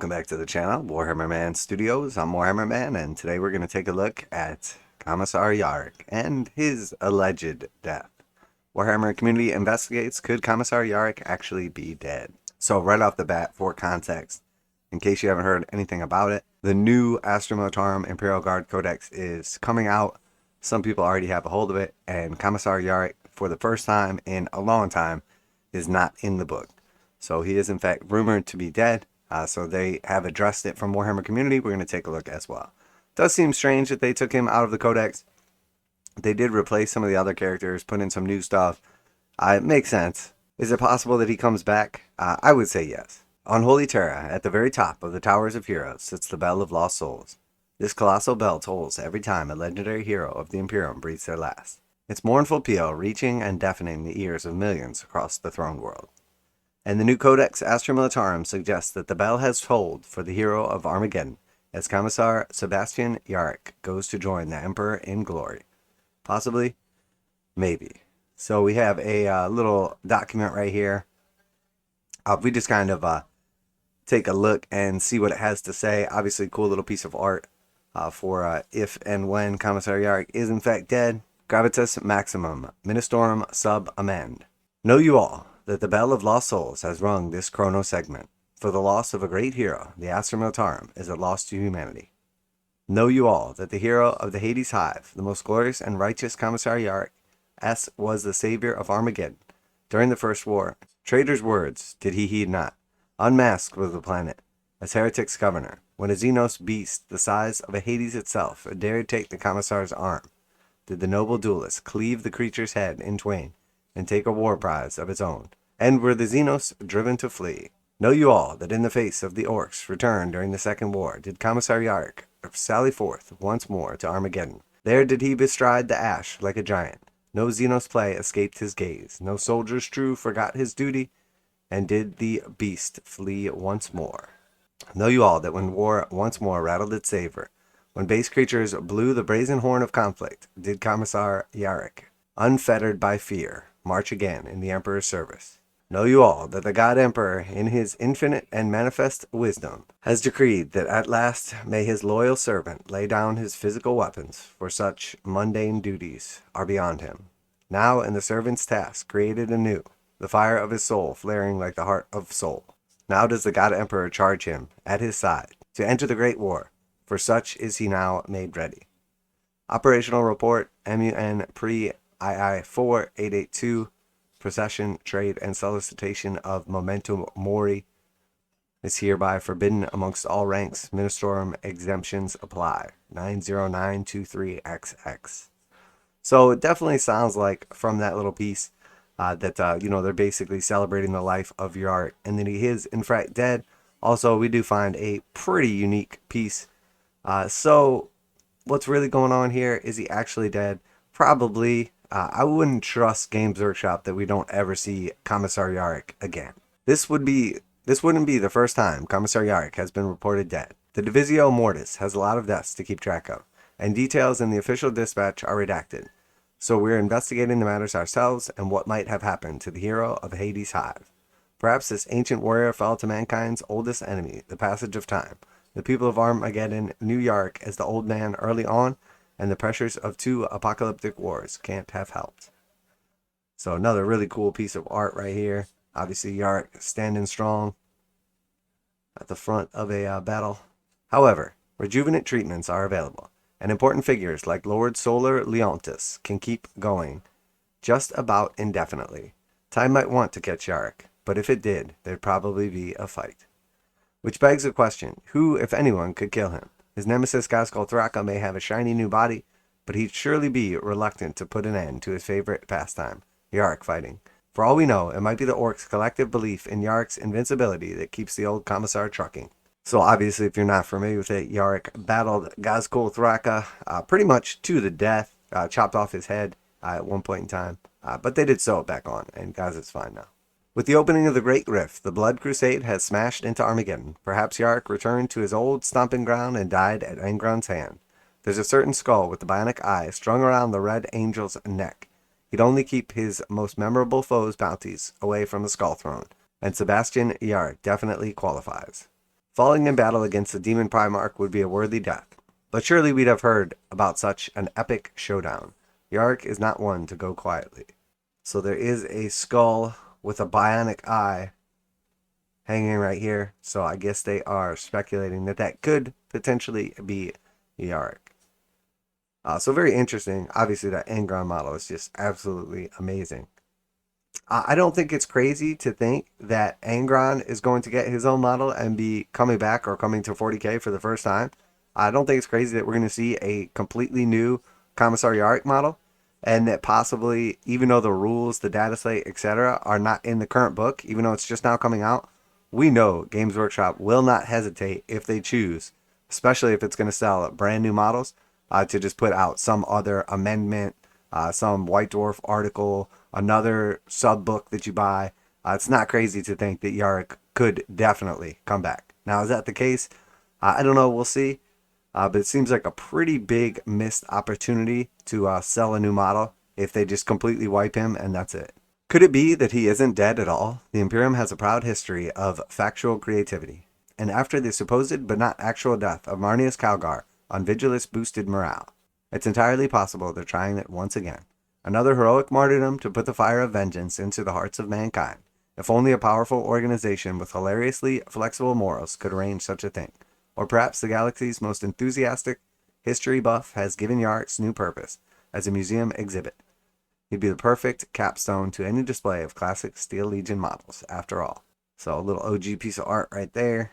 Welcome back to the channel, Warhammer Man Studios. I'm Warhammer Man, and today we're going to take a look at Commissar Yarrick and his alleged death. Warhammer community investigates, could Commissar Yarrick actually be dead? So right off the bat, for context, in case you haven't heard anything about it, the new Astra Militarum Imperial Guard Codex is coming out. Some people already have a hold of it, and Commissar Yarrick, for the first time in a long time, is not in the book. So he is in fact rumored to be dead. So they have addressed it from Warhammer community. We're going to take a look as well. It does seem strange that they took him out of the Codex. They did replace some of the other characters, put in some new stuff. It makes sense. Is it possible that he comes back? I would say yes. On Holy Terra, at the very top of the Towers of Heroes, sits the Bell of Lost Souls. This colossal bell tolls every time a legendary hero of the Imperium breathes their last. Its mournful peal reaching and deafening the ears of millions across the throne world. And the new Codex Astra Militarum suggests that the bell has tolled for the hero of Armageddon as Commissar Sebastian Yarrick goes to join the Emperor in glory. Possibly? Maybe. So we have a little document right here. We just kind of take a look and see what it has to say. Obviously, cool little piece of art for if and when Commissar Yarrick is in fact dead. Gravitas Maximum, Ministorum Sub Amend. Know you all that the Bell of Lost Souls has rung this chrono segment. For the loss of a great hero, the Astra Militarum is a loss to humanity. Know you all that the hero of the Hades Hive, the most glorious and righteous Commissar Yarrick, was the savior of Armageddon. During the First War, traitors' words did he heed not. Unmasked was the planet, as heretic's governor, when a Xenos beast the size of a Hades itself dared take the Commissar's arm. Did the noble duelist cleave the creature's head in twain, and take a war prize of its own, and were the Xenos driven to flee. Know you all that in the face of the orcs returned during the Second War, did Commissar Yarrick sally forth once more to Armageddon. There did he bestride the ash like a giant. No Xenos play escaped his gaze, no soldiers true forgot his duty, and did the beast flee once more. Know you all that when war once more rattled its saber, when base creatures blew the brazen horn of conflict, did Commissar Yarrick, unfettered by fear, march again in the Emperor's service. Know you all that the God Emperor, in his infinite and manifest wisdom, has decreed that at last may his loyal servant lay down his physical weapons, for such mundane duties are beyond him. Now in the servant's task created anew, the fire of his soul flaring like the heart of soul. Now does the God Emperor charge him, at his side, to enter the great war, for such is he now made ready. Operational Report, MUN Pre II 4882, Procession, Trade, and Solicitation of Memento Mori is hereby forbidden amongst all ranks. Ministorum exemptions apply. 90923XX. So it definitely sounds like from that little piece that they're basically celebrating the life of Yarrick, and that he is in fact dead. Also, we do find a pretty unique piece. So what's really going on here? Is he actually dead? Probably. I wouldn't trust Games Workshop that we don't ever see Commissar Yarrick again. This wouldn't be the first time Commissar Yarrick has been reported dead. The Divisio Mortis has a lot of deaths to keep track of, and details in the official dispatch are redacted. So we're investigating the matters ourselves and what might have happened to the hero of Hades Hive. Perhaps this ancient warrior fell to mankind's oldest enemy, the passage of time. The people of Armageddon knew Yarrick as the old man early on, and the pressures of 2 apocalyptic wars can't have helped. So another really cool piece of art right here. Obviously Yarrick standing strong at the front of a battle. However, rejuvenant treatments are available, and important figures like Lord Solar Leontis can keep going just about indefinitely. Time might want to catch Yarrick, but if it did, there'd probably be a fight. Which begs the question, who, if anyone, could kill him? His nemesis Ghazghkull Thraka may have a shiny new body, but he'd surely be reluctant to put an end to his favorite pastime, Yarrick fighting. For all we know, it might be the orcs' collective belief in Yarrick's invincibility that keeps the old Commissar trucking. So obviously, if you're not familiar with it, Yarrick battled Ghazghkull Thraka pretty much to the death, chopped off his head at one point in time, but they did sew it back on, and Gaz is fine now. With the opening of the Great Rift, the Blood Crusade has smashed into Armageddon. Perhaps Yarrick returned to his old stomping ground and died at Angron's hand. There's a certain skull with the bionic eye strung around the Red Angel's neck. He'd only keep his most memorable foes' bounties away from the Skull Throne, and Sebastian Yarrick definitely qualifies. Falling in battle against the demon Primarch would be a worthy death, but surely we'd have heard about such an epic showdown. Yarrick is not one to go quietly. So there is a skull with a bionic eye hanging right here, so I guess they are speculating that that could potentially be Yarrick. So very interesting. Obviously, that Angron model is just absolutely amazing. I don't think it's crazy to think that Angron is going to get his own model and be coming back or coming to 40k for the first time. I don't think it's crazy that we're going to see a completely new Commissar Yarrick model, and that possibly, even though the rules, the data slate, etc., are not in the current book, even though it's just now coming out, we know Games Workshop will not hesitate if they choose, especially if it's going to sell brand new models, to just put out some other amendment, some White Dwarf article, another sub book that you buy. It's not crazy to think that Yarrick could definitely come back. Now, is that the case? I don't know. We'll see. But it seems like a pretty big missed opportunity to sell a new model if they just completely wipe him and that's it. Could it be that he isn't dead at all? The Imperium has a proud history of factual creativity, and after the supposed but not actual death of Marneus Calgar on Vigilus boosted morale, it's entirely possible they're trying it once again. Another heroic martyrdom to put the fire of vengeance into the hearts of mankind. If only a powerful organization with hilariously flexible morals could arrange such a thing. Or perhaps the galaxy's most enthusiastic history buff has given Yarrick's new purpose as a museum exhibit. He'd be the perfect capstone to any display of classic Steel Legion models, after all. So a little OG piece of art right there.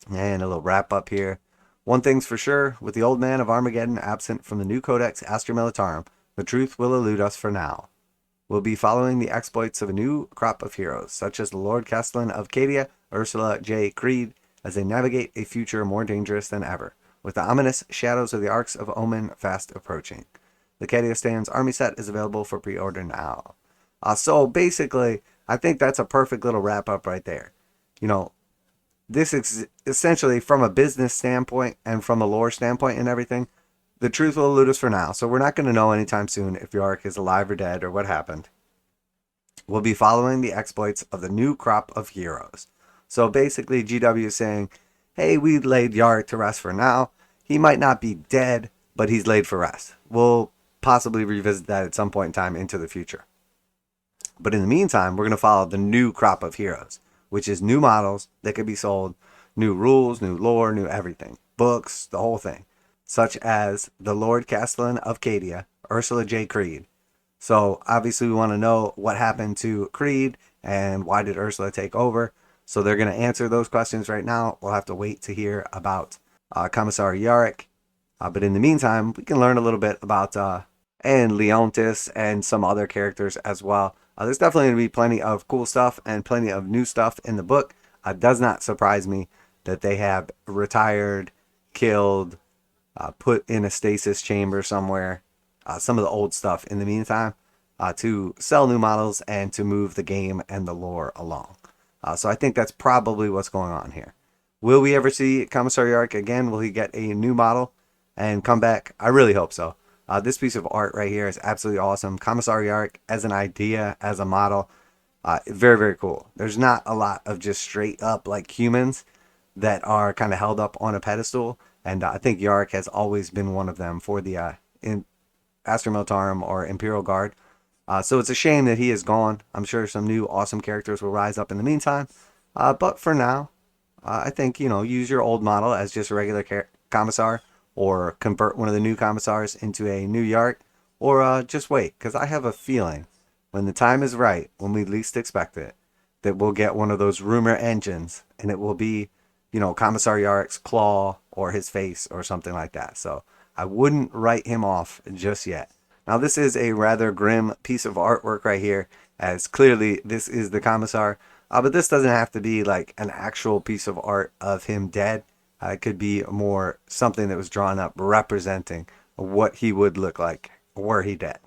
And a little wrap up here. One thing's for sure, with the old man of Armageddon absent from the new Codex Astra Militarum, the truth will elude us for now. We'll be following the exploits of a new crop of heroes, such as the Lord Castellan of Cadia, Ursula J. Creed, as they navigate a future more dangerous than ever, with the ominous shadows of the Arcs of Omen fast approaching. The Cadian Stands army set is available for pre-order now. So basically, I think that's a perfect little wrap-up right there. You know, this is essentially from a business standpoint and from a lore standpoint and everything, the truth will elude us for now. So we're not going to know anytime soon if Yarrick is alive or dead or what happened. We'll be following the exploits of the new crop of heroes. So basically, GW is saying, hey, we laid Yarrick to rest for now. He might not be dead, but he's laid for rest. We'll possibly revisit that at some point in time into the future. But in the meantime, we're going to follow the new crop of heroes, which is new models that could be sold, new rules, new lore, new everything, books, the whole thing, such as the Lord Castellan of Cadia, Ursula J. Creed. So obviously we want to know what happened to Creed and why did Ursula take over. So they're going to answer those questions right now. We'll have to wait to hear about Commissar Yarrick. But in the meantime, we can learn a little bit about and Leontis and some other characters as well. There's definitely going to be plenty of cool stuff and plenty of new stuff in the book. Does not surprise me that they have retired, killed, put in a stasis chamber somewhere, some of the old stuff in the meantime, to sell new models and to move the game and the lore along. So I think that's probably what's going on here. Will we ever see Commissar Yarrick again? Will he get a new model and come back? I really hope so. This piece of art right here is absolutely awesome. Commissar Yarrick as an idea, as a model, very, very cool. There's not a lot of just straight up like humans that are kind of held up on a pedestal. And I think Yarrick has always been one of them for the Astra Militarum or Imperial Guard. So it's a shame that he is gone. I'm sure some new awesome characters will rise up in the meantime. But for now, I think, use your old model as just a regular commissar, or convert one of the new commissars into a new Yarrick, or just wait, because I have a feeling when the time is right, when we least expect it, that we'll get one of those rumor engines, and it will be, Commissar Yarrick's claw or his face or something like that. So I wouldn't write him off just yet. Now this is a rather grim piece of artwork right here, as clearly this is the Commissar, but this doesn't have to be like an actual piece of art of him dead. It could be more something that was drawn up representing what he would look like were he dead.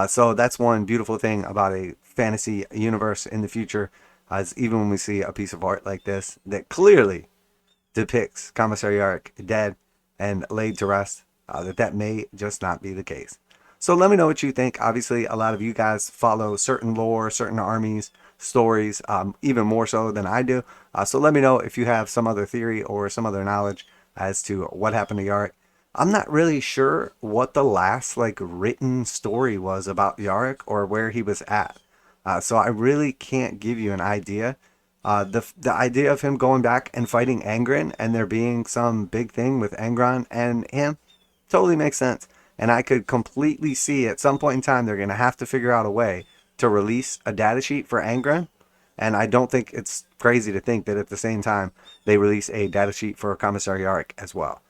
So that's one beautiful thing about a fantasy universe in the future, is even when we see a piece of art like this that clearly depicts Commissar Yarrick dead and laid to rest, that may just not be the case. So let me know what you think. Obviously, a lot of you guys follow certain lore, certain armies, stories, even more so than I do. So let me know if you have some other theory or some other knowledge as to what happened to Yarrick. I'm not really sure what the last like written story was about Yarrick or where he was at. So I really can't give you an idea. The idea of him going back and fighting Angron and there being some big thing with Angron and him totally makes sense. And I could completely see at some point in time they're going to have to figure out a way to release a datasheet for Angron. And I don't think it's crazy to think that at the same time they release a datasheet for Commissar Yarrick as well.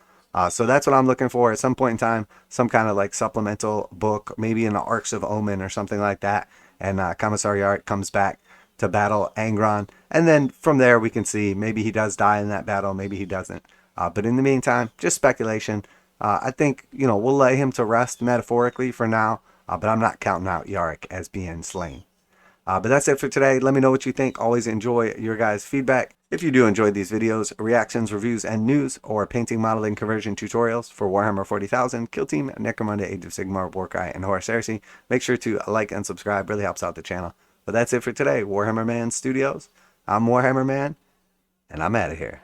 So that's what I'm looking for at some point in time, some kind of like supplemental book, maybe in the Arcs of Omen or something like that. And Commissar Yarrick comes back to battle Angron. And then from there we can see maybe he does die in that battle, maybe he doesn't. But in the meantime, just speculation. I think, we'll lay him to rest metaphorically for now, but I'm not counting out Yarrick as being slain. But that's it for today. Let me know what you think. Always enjoy your guys' feedback. If you do enjoy these videos, reactions, reviews, and news, or painting, modeling, conversion tutorials for Warhammer 40,000, Kill Team, Necromunda, Age of Sigmar, Warcry, and Horus Heresy, make sure to like and subscribe. Really helps out the channel. But that's it for today. Warhammer Man Studios. I'm Warhammer Man, and I'm out of here.